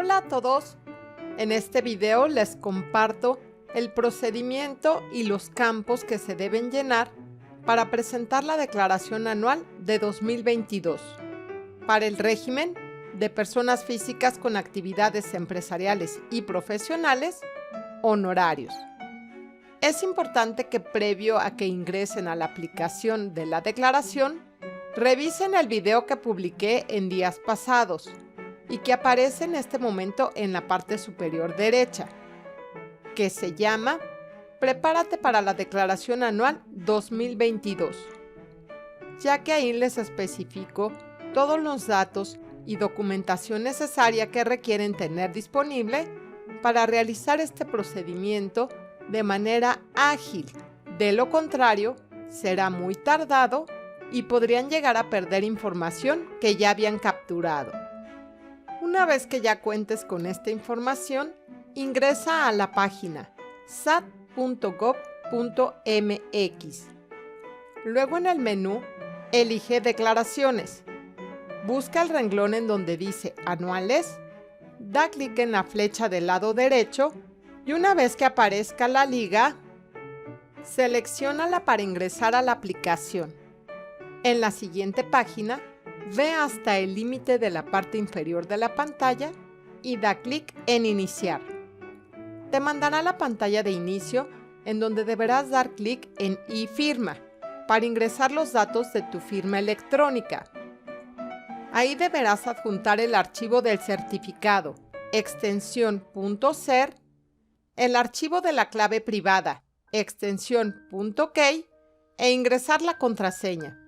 Hola a todos, en este video les comparto el procedimiento y los campos que se deben llenar para presentar la declaración anual de 2022 para el régimen de personas físicas con actividades empresariales y profesionales honorarios. Es importante que previo a que ingresen a la aplicación de la declaración, revisen el video que publiqué en días pasados y que aparece en este momento en la parte superior derecha, que se llama Prepárate para la Declaración Anual 2022, ya que ahí les especifico todos los datos y documentación necesaria que requieren tener disponible para realizar este procedimiento de manera ágil. De lo contrario, será muy tardado y podrían llegar a perder información que ya habían capturado. Una vez que ya cuentes con esta información, ingresa a la página sat.gov.mx. Luego en el menú, elige Declaraciones. Busca el renglón en donde dice Anuales, da clic en la flecha del lado derecho y una vez que aparezca la liga, selecciónala para ingresar a la aplicación. En la siguiente página, ve hasta el límite de la parte inferior de la pantalla y da clic en Iniciar. Te mandará a la pantalla de inicio en donde deberás dar clic en e-firma para ingresar los datos de tu firma electrónica. Ahí deberás adjuntar el archivo del certificado, extensión .ser, el archivo de la clave privada, extensión .key e ingresar la contraseña.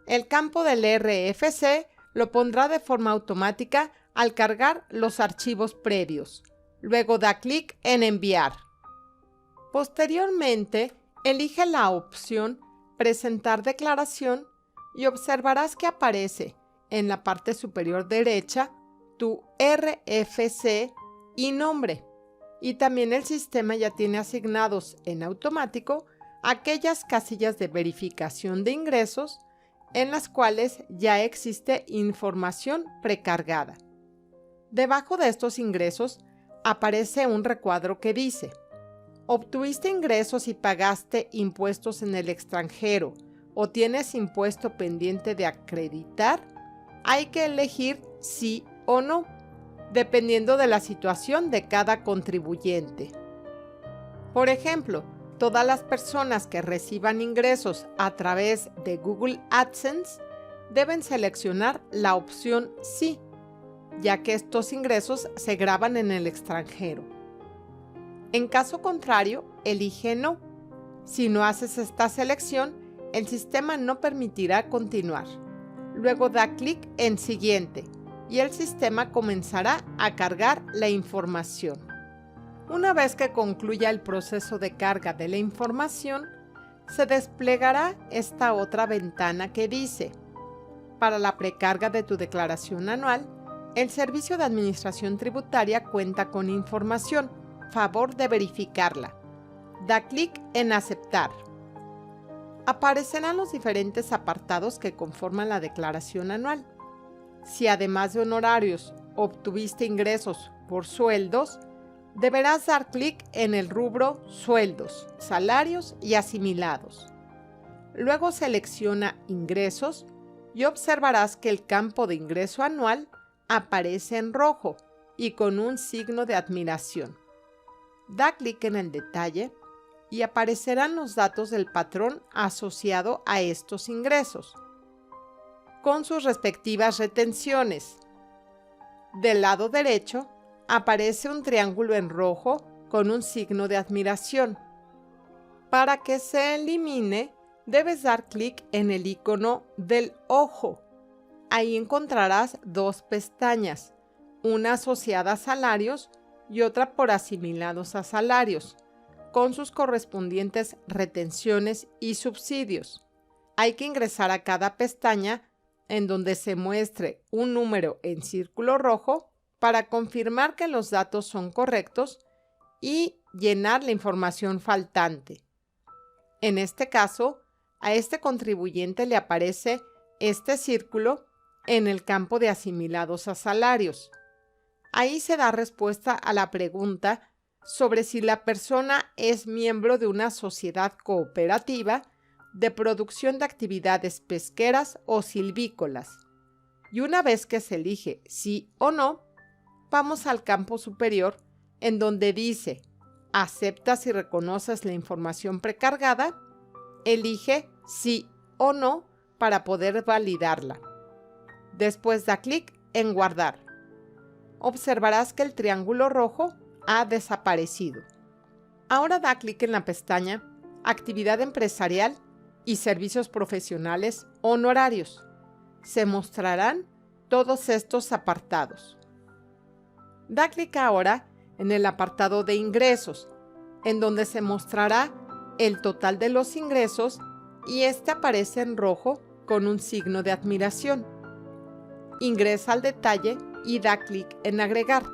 El campo del RFC lo pondrá de forma automática al cargar los archivos previos. Luego da clic en Enviar. Posteriormente, elige la opción Presentar declaración y observarás que aparece en la parte superior derecha tu RFC y nombre. Y también el sistema ya tiene asignados en automático aquellas casillas de verificación de ingresos en las cuales ya existe información precargada. Debajo de estos ingresos aparece un recuadro que dice: ¿obtuviste ingresos y pagaste impuestos en el extranjero o tienes impuesto pendiente de acreditar? Hay que elegir sí o no, dependiendo de la situación de cada contribuyente. Por ejemplo, todas las personas que reciban ingresos a través de Google AdSense deben seleccionar la opción sí, ya que estos ingresos se graban en el extranjero. En caso contrario, elige no. Si no haces esta selección, el sistema no permitirá continuar. Luego da clic en Siguiente y el sistema comenzará a cargar la información. Una vez que concluya el proceso de carga de la información, se desplegará esta otra ventana que dice: para la precarga de tu declaración anual, el Servicio de Administración Tributaria cuenta con información. Favor de verificarla. Da clic en Aceptar. Aparecerán los diferentes apartados que conforman la declaración anual. Si además de honorarios obtuviste ingresos por sueldos, deberás dar clic en el rubro Sueldos, Salarios y Asimilados. Luego selecciona Ingresos y observarás que el campo de ingreso anual aparece en rojo y con un signo de admiración. Da clic en el detalle y aparecerán los datos del patrón asociado a estos ingresos, con sus respectivas retenciones. Del lado derecho aparece un triángulo en rojo con un signo de admiración. Para que se elimine, debes dar clic en el icono del ojo. Ahí encontrarás dos pestañas, una asociada a salarios y otra por asimilados a salarios, con sus correspondientes retenciones y subsidios. Hay que ingresar a cada pestaña en donde se muestre un número en círculo rojo para confirmar que los datos son correctos y llenar la información faltante. En este caso, a este contribuyente le aparece este círculo en el campo de asimilados a salarios. Ahí se da respuesta a la pregunta sobre si la persona es miembro de una sociedad cooperativa de producción de actividades pesqueras o silvícolas. Y una vez que se elige sí o no, vamos al campo superior en donde dice ¿aceptas y reconoces la información precargada? Elige sí o no para poder validarla. Después da clic en guardar. Observarás que el triángulo rojo ha desaparecido. Ahora da clic en la pestaña Actividad empresarial y servicios profesionales honorarios. Se mostrarán todos estos apartados. Da clic ahora en el apartado de ingresos, en donde se mostrará el total de los ingresos y este aparece en rojo con un signo de admiración. Ingresa al detalle y da clic en agregar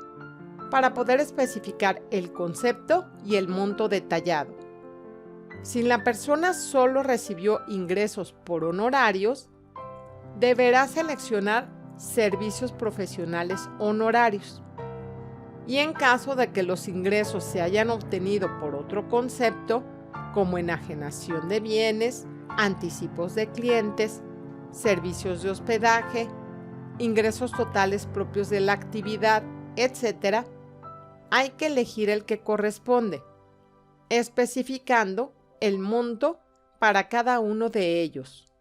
para poder especificar el concepto y el monto detallado. Si la persona solo recibió ingresos por honorarios, deberá seleccionar servicios profesionales honorarios. Y en caso de que los ingresos se hayan obtenido por otro concepto, como enajenación de bienes, anticipos de clientes, servicios de hospedaje, ingresos totales propios de la actividad, etc., hay que elegir el que corresponde, especificando el monto para cada uno de ellos.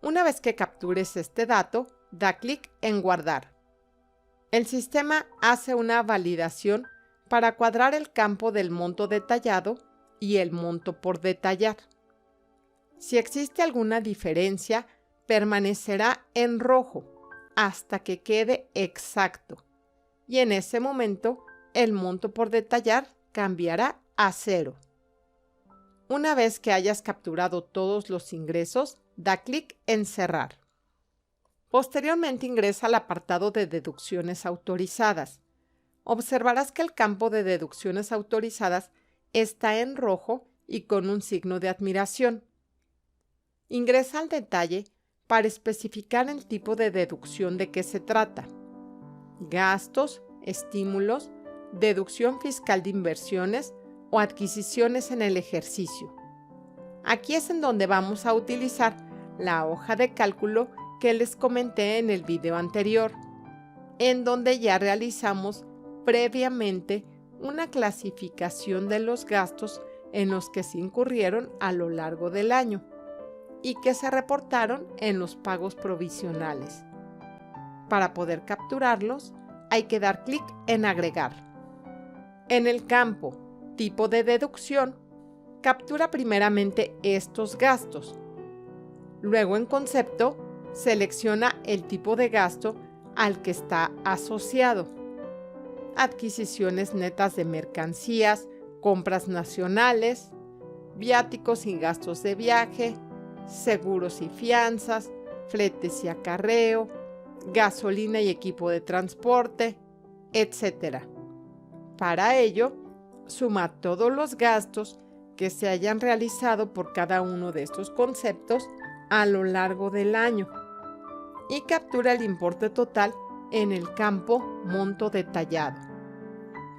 Una vez que captures este dato, da clic en guardar. El sistema hace una validación para cuadrar el campo del monto detallado y el monto por detallar. Si existe alguna diferencia, permanecerá en rojo hasta que quede exacto, y en ese momento el monto por detallar cambiará a 0. Una vez que hayas capturado todos los ingresos, da clic en cerrar. Posteriormente ingresa al apartado de deducciones autorizadas. Observarás que el campo de deducciones autorizadas está en rojo y con un signo de admiración. Ingresa al detalle para especificar el tipo de deducción de que se trata. Gastos, estímulos, deducción fiscal de inversiones o adquisiciones en el ejercicio. Aquí es en donde vamos a utilizar la hoja de cálculo que les comenté en el video anterior, en donde ya realizamos previamente una clasificación de los gastos en los que se incurrieron a lo largo del año y que se reportaron en los pagos provisionales. Para poder capturarlos, hay que dar clic en agregar. En el campo tipo de deducción, captura primeramente estos gastos. Luego en concepto, selecciona el tipo de gasto al que está asociado. Adquisiciones netas de mercancías, compras nacionales, viáticos y gastos de viaje, seguros y fianzas, fletes y acarreo, gasolina y equipo de transporte, etc. Para ello, suma todos los gastos que se hayan realizado por cada uno de estos conceptos a lo largo del año y captura el importe total en el campo monto detallado.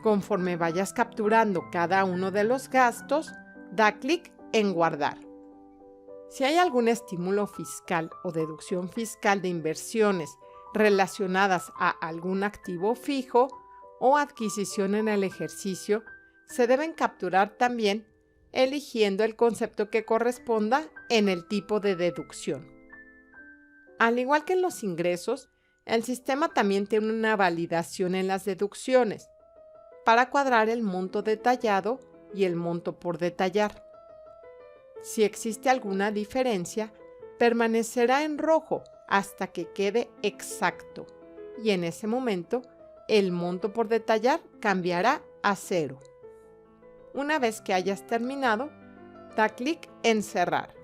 Conforme vayas capturando cada uno de los gastos, da clic en guardar. Si hay algún estímulo fiscal o deducción fiscal de inversiones relacionadas a algún activo fijo o adquisición en el ejercicio, se deben capturar también eligiendo el concepto que corresponda en el tipo de deducción. Al igual que en los ingresos, el sistema también tiene una validación en las deducciones para cuadrar el monto detallado y el monto por detallar. Si existe alguna diferencia, permanecerá en rojo hasta que quede exacto y en ese momento el monto por detallar cambiará a 0. Una vez que hayas terminado, da clic en cerrar.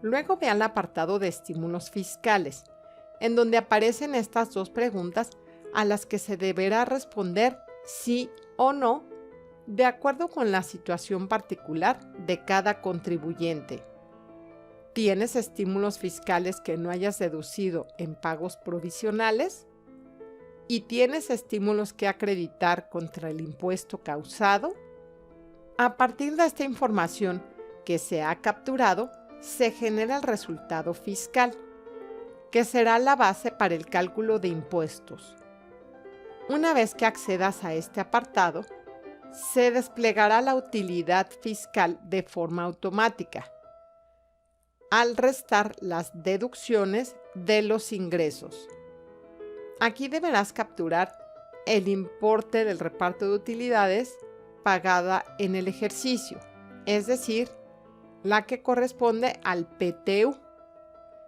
Luego ve al apartado de estímulos fiscales, en donde aparecen estas dos preguntas a las que se deberá responder sí o no, de acuerdo con la situación particular de cada contribuyente. ¿Tienes estímulos fiscales que no hayas deducido en pagos provisionales? y tienes estímulos que acreditar contra el impuesto causado, a partir de esta información que se ha capturado, se genera el resultado fiscal, que será la base para el cálculo de impuestos. Una vez que accedas a este apartado, se desplegará la utilidad fiscal de forma automática, al restar las deducciones de los ingresos. Aquí deberás capturar el importe del reparto de utilidades pagada en el ejercicio, es decir, la que corresponde al PTU,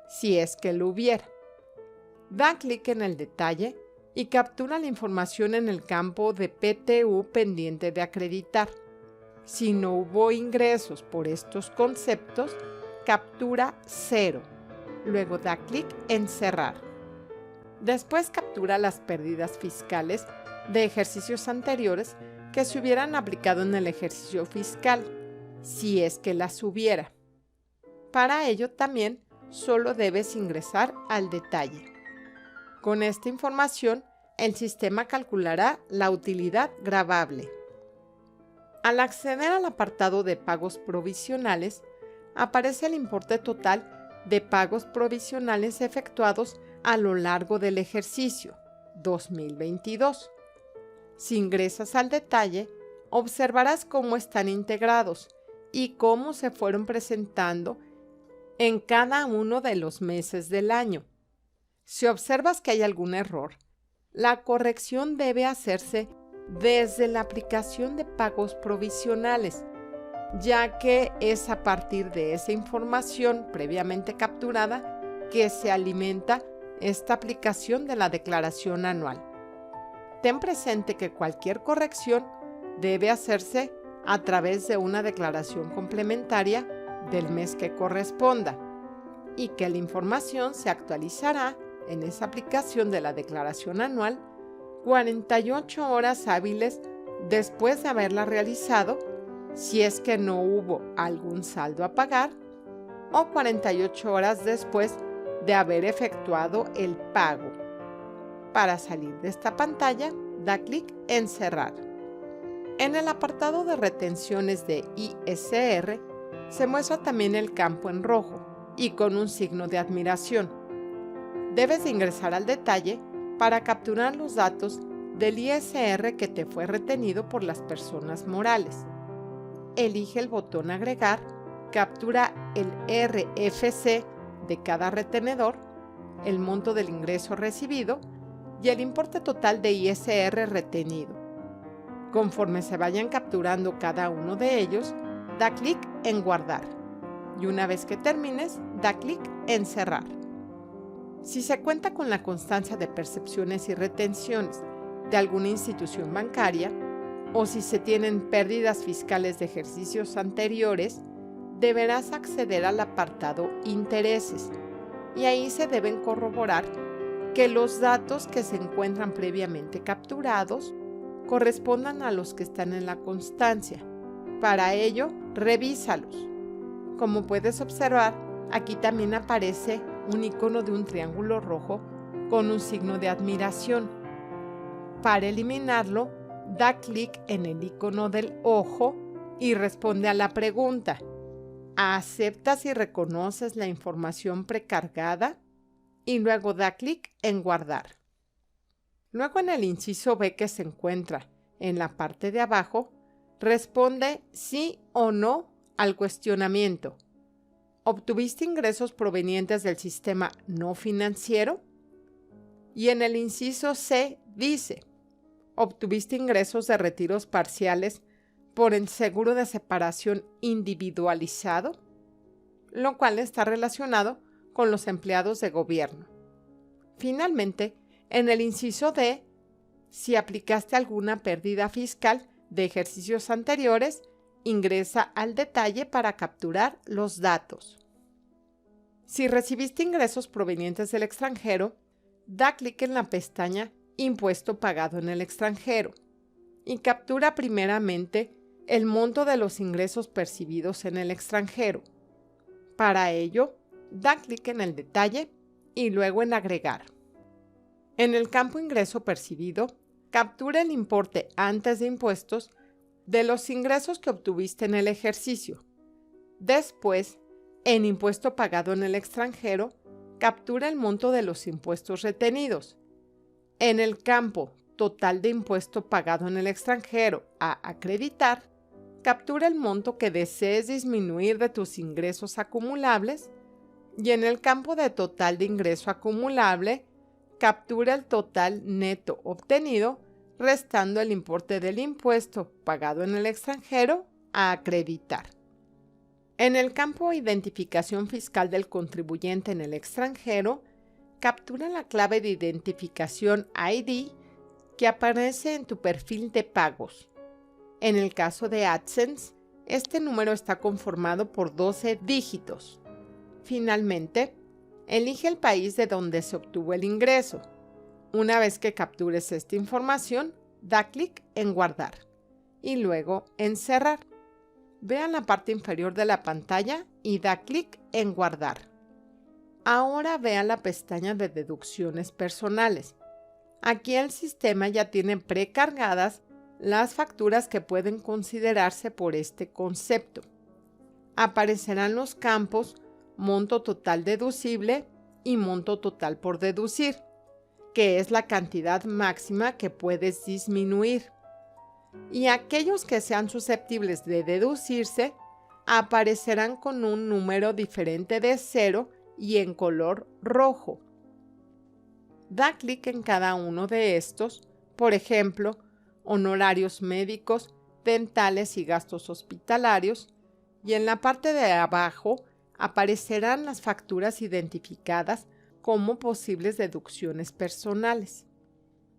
si es que lo hubiera. Da clic en el detalle y captura la información en el campo de PTU pendiente de acreditar. Si no hubo ingresos por estos conceptos, captura 0. Luego da clic en cerrar. Después captura las pérdidas fiscales de ejercicios anteriores que se hubieran aplicado en el ejercicio fiscal, si es que las hubiera. Para ello también solo debes ingresar al detalle. Con esta información, el sistema calculará la utilidad gravable. Al acceder al apartado de pagos provisionales, aparece el importe total de pagos provisionales efectuados a lo largo del ejercicio 2022. Si ingresas al detalle, observarás cómo están integrados y cómo se fueron presentando en cada uno de los meses del año. Si observas que hay algún error, la corrección debe hacerse desde la aplicación de pagos provisionales, ya que es a partir de esa información previamente capturada que se alimenta esta aplicación de la declaración anual. Ten presente que cualquier corrección debe hacerse a través de una declaración complementaria del mes que corresponda y que la información se actualizará en esa aplicación de la declaración anual 48 horas hábiles después de haberla realizado, si es que no hubo algún saldo a pagar, o 48 horas después de haber efectuado el pago. Para salir de esta pantalla, da clic en cerrar. En el apartado de retenciones de ISR, se muestra también el campo en rojo y con un signo de admiración. Debes de ingresar al detalle para capturar los datos del ISR que te fue retenido por las personas morales. Elige el botón Agregar, captura el RFC de cada retenedor, el monto del ingreso recibido y el importe total de ISR retenido. Conforme se vayan capturando cada uno de ellos, da clic en Guardar y una vez que termines, da clic en Cerrar. Si se cuenta con la constancia de percepciones y retenciones de alguna institución bancaria o si se tienen pérdidas fiscales de ejercicios anteriores, deberás acceder al apartado Intereses y ahí se deben corroborar que los datos que se encuentran previamente capturados correspondan a los que están en la constancia. Para ello, revísalos. Como puedes observar, aquí también aparece un icono de un triángulo rojo con un signo de admiración. Para eliminarlo, da clic en el icono del ojo y responde a la pregunta: ¿aceptas y reconoces la información precargada? Y luego da clic en Guardar. Luego en el inciso B que se encuentra en la parte de abajo, responde sí o no al cuestionamiento. ¿Obtuviste ingresos provenientes del sistema no financiero? Y en el inciso C dice: ¿obtuviste ingresos de retiros parciales por el seguro de separación individualizado? Lo cual está relacionado con los empleados de gobierno. Finalmente, en el inciso D, si aplicaste alguna pérdida fiscal de ejercicios anteriores, ingresa al detalle para capturar los datos. Si recibiste ingresos provenientes del extranjero, da clic en la pestaña Impuesto pagado en el extranjero y captura primeramente el monto de los ingresos percibidos en el extranjero. Para ello, da clic en el detalle y luego en Agregar. En el campo ingreso percibido, captura el importe antes de impuestos de los ingresos que obtuviste en el ejercicio. Después, en impuesto pagado en el extranjero, captura el monto de los impuestos retenidos. En el campo total de impuesto pagado en el extranjero a acreditar, captura el monto que desees disminuir de tus ingresos acumulables y en el campo de total de ingreso acumulable, captura el total neto obtenido restando el importe del impuesto pagado en el extranjero a acreditar. En el campo Identificación fiscal del contribuyente en el extranjero, captura la clave de identificación ID que aparece en tu perfil de pagos. En el caso de AdSense, este número está conformado por 12 dígitos. Finalmente, elige el país de donde se obtuvo el ingreso. Una vez que captures esta información, da clic en Guardar y luego en Cerrar. Ve a la parte inferior de la pantalla y da clic en Guardar. Ahora ve a la pestaña de deducciones personales. Aquí el sistema ya tiene precargadas las facturas que pueden considerarse por este concepto. Aparecerán los campos monto total deducible y monto total por deducir, que es la cantidad máxima que puedes disminuir. Y aquellos que sean susceptibles de deducirse aparecerán con un número diferente de 0 y en color rojo. Da clic en cada uno de estos, por ejemplo, honorarios médicos, dentales y gastos hospitalarios, y en la parte de abajo aparecerán las facturas identificadas como posibles deducciones personales.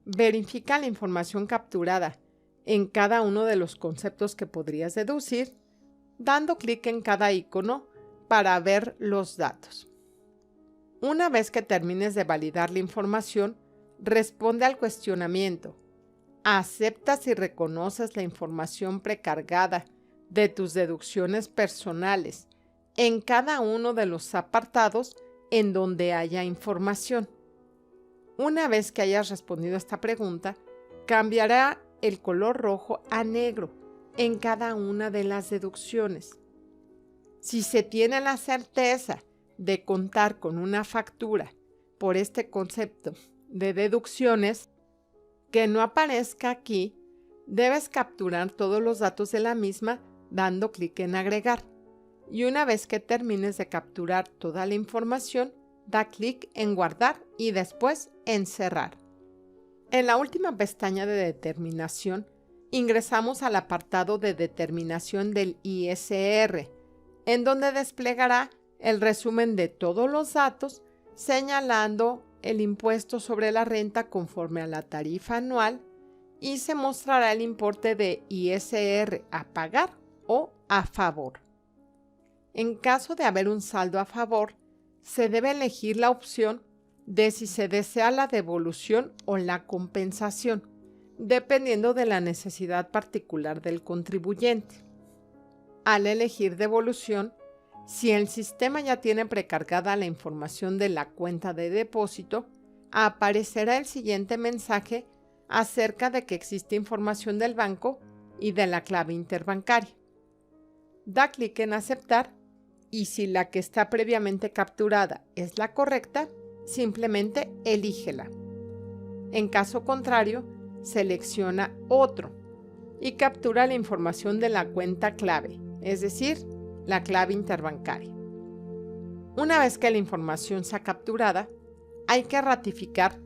Verifica la información capturada en cada uno de los conceptos que podrías deducir, dando clic en cada icono para ver los datos. Una vez que termines de validar la información, responde al cuestionamiento. ¿Aceptas y reconoces la información precargada de tus deducciones personales en cada uno de los apartados en donde haya información? Una vez que hayas respondido a esta pregunta, cambiará el color rojo a negro en cada una de las deducciones. Si se tiene la certeza de contar con una factura por este concepto de deducciones, que no aparezca aquí, debes capturar todos los datos de la misma dando clic en Agregar. Y una vez que termines de capturar toda la información, da clic en Guardar y después en Cerrar. En la última pestaña de determinación, ingresamos al apartado de determinación del ISR, en donde desplegará el resumen de todos los datos, señalando el impuesto sobre la renta conforme a la tarifa anual y se mostrará el importe de ISR a pagar o a favor. En caso de haber un saldo a favor, se debe elegir la opción de si se desea la devolución o la compensación, dependiendo de la necesidad particular del contribuyente. Al elegir devolución, si el sistema ya tiene precargada la información de la cuenta de depósito, aparecerá el siguiente mensaje acerca de que existe información del banco y de la clave interbancaria. Da clic en Aceptar y si la que está previamente capturada es la correcta, simplemente elígela. En caso contrario, selecciona Otro y captura la información de la cuenta clave, es decir, la clave interbancaria. Una vez que la información sea capturada, hay que ratificar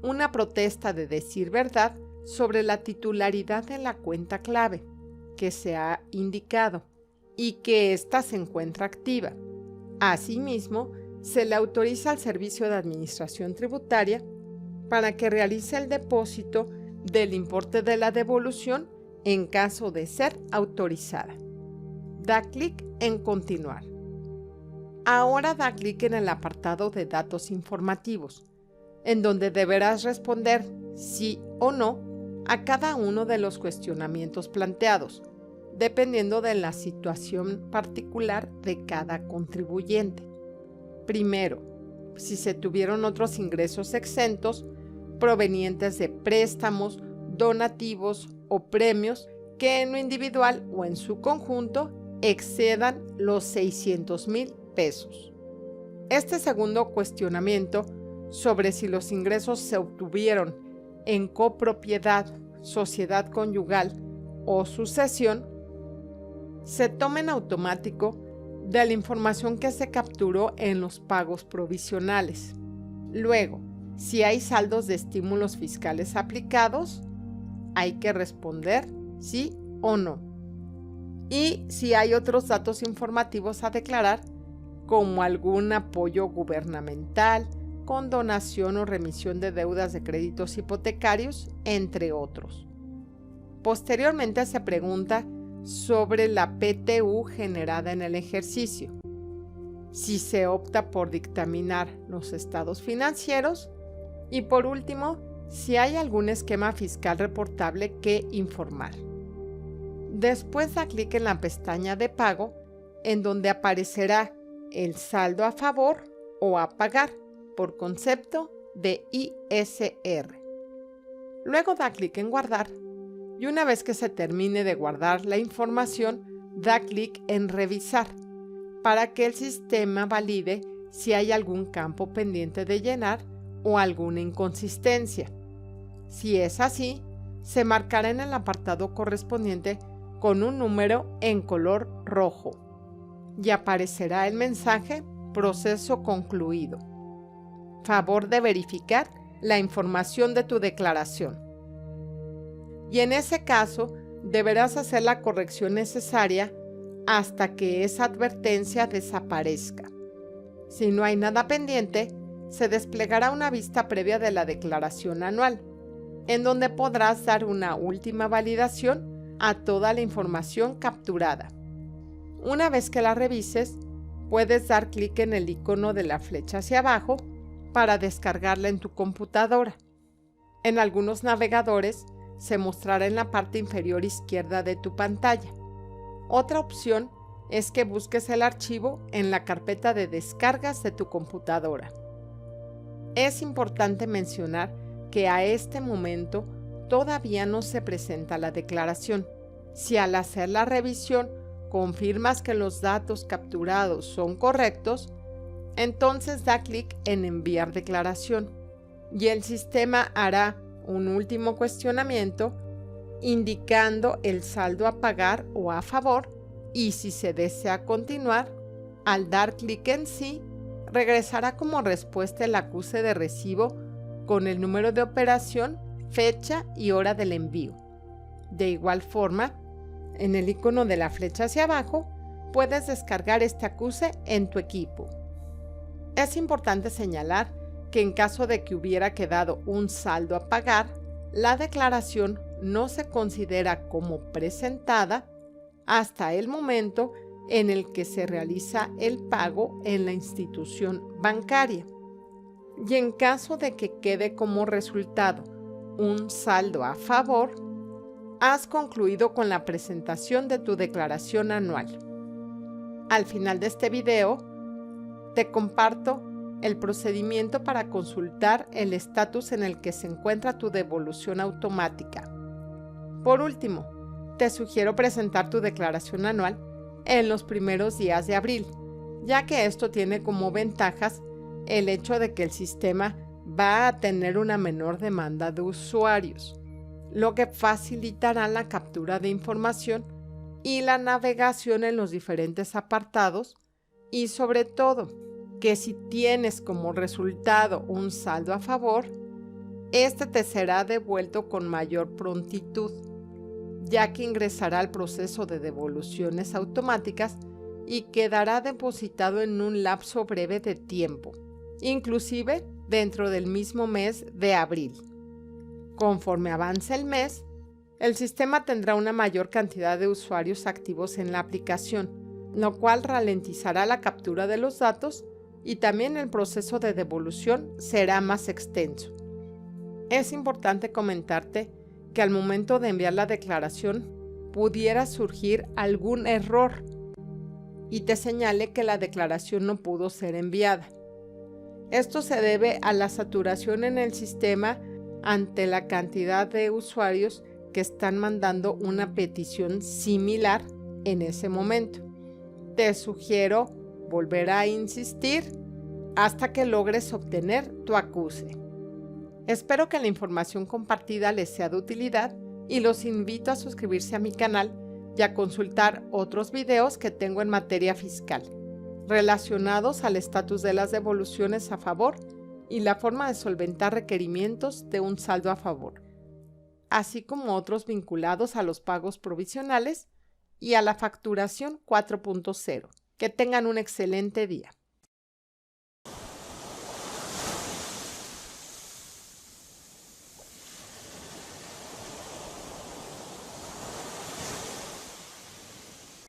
una protesta de decir verdad sobre la titularidad de la cuenta clave que se ha indicado y que ésta se encuentra activa. Asimismo, se le autoriza al Servicio de Administración Tributaria para que realice el depósito del importe de la devolución en caso de ser autorizada. Da clic en Continuar. Ahora da clic en el apartado de Datos informativos, en donde deberás responder sí o no a cada uno de los cuestionamientos planteados, dependiendo de la situación particular de cada contribuyente. Primero, si se tuvieron otros ingresos exentos, provenientes de préstamos, donativos o premios que en lo individual o en su conjunto excedan los 600,000 pesos. Este segundo cuestionamiento sobre si los ingresos se obtuvieron en copropiedad, sociedad conyugal o sucesión se toma en automático de la información que se capturó en los pagos provisionales. Luego, si hay saldos de estímulos fiscales aplicados, hay que responder sí o no. Y si hay otros datos informativos a declarar, como algún apoyo gubernamental, condonación o remisión de deudas de créditos hipotecarios, entre otros. Posteriormente se pregunta sobre la PTU generada en el ejercicio, si se opta por dictaminar los estados financieros y por último, si hay algún esquema fiscal reportable que informar. Después da clic en la pestaña de pago, en donde aparecerá el saldo a favor o a pagar por concepto de ISR. Luego da clic en guardar y una vez que se termine de guardar la información, da clic en revisar para que el sistema valide si hay algún campo pendiente de llenar o alguna inconsistencia. Si es así, se marcará en el apartado correspondiente con un número en color rojo y aparecerá el mensaje Proceso concluido. Favor de verificar la información de tu declaración. Y en ese caso, deberás hacer la corrección necesaria hasta que esa advertencia desaparezca. Si no hay nada pendiente, se desplegará una vista previa de la declaración anual, en donde podrás dar una última validación a toda la información capturada. Una vez que la revises, puedes dar clic en el icono de la flecha hacia abajo para descargarla en tu computadora. En algunos navegadores se mostrará en la parte inferior izquierda de tu pantalla. Otra opción es que busques el archivo en la carpeta de descargas de tu computadora. Es importante mencionar que a este momento todavía no se presenta la declaración. Si al hacer la revisión confirmas que los datos capturados son correctos, entonces da clic en enviar declaración y el sistema hará un último cuestionamiento indicando el saldo a pagar o a favor y si se desea continuar, al dar clic en sí, regresará como respuesta el acuse de recibo con el número de operación, fecha y hora del envío. De igual forma, en el icono de la flecha hacia abajo, puedes descargar este acuse en tu equipo. Es importante señalar que en caso de que hubiera quedado un saldo a pagar, la declaración no se considera como presentada hasta el momento en el que se realiza el pago en la institución bancaria. Y en caso de que quede como resultado un saldo a favor, has concluido con la presentación de tu declaración anual. Al final de este video, te comparto el procedimiento para consultar el estatus en el que se encuentra tu devolución automática. Por último, te sugiero presentar tu declaración anual en los primeros días de abril, ya que esto tiene como ventajas el hecho de que el sistema va a tener una menor demanda de usuarios, lo que facilitará la captura de información y la navegación en los diferentes apartados y sobre todo que si tienes como resultado un saldo a favor, este te será devuelto con mayor prontitud, ya que ingresará al proceso de devoluciones automáticas y quedará depositado en un lapso breve de tiempo, inclusive dentro del mismo mes de abril. Conforme avance el mes, el sistema tendrá una mayor cantidad de usuarios activos en la aplicación, lo cual ralentizará la captura de los datos y también el proceso de devolución será más extenso. Es importante comentarte que al momento de enviar la declaración pudiera surgir algún error y te señale que la declaración no pudo ser enviada. Esto se debe a la saturación en el sistema ante la cantidad de usuarios que están mandando una petición similar en ese momento. Te sugiero volver a insistir hasta que logres obtener tu acuse. Espero que la información compartida les sea de utilidad y los invito a suscribirse a mi canal y a consultar otros videos que tengo en materia fiscal, relacionados al estatus de las devoluciones a favor y la forma de solventar requerimientos de un saldo a favor, así como otros vinculados a los pagos provisionales y a la facturación 4.0. Que tengan un excelente día.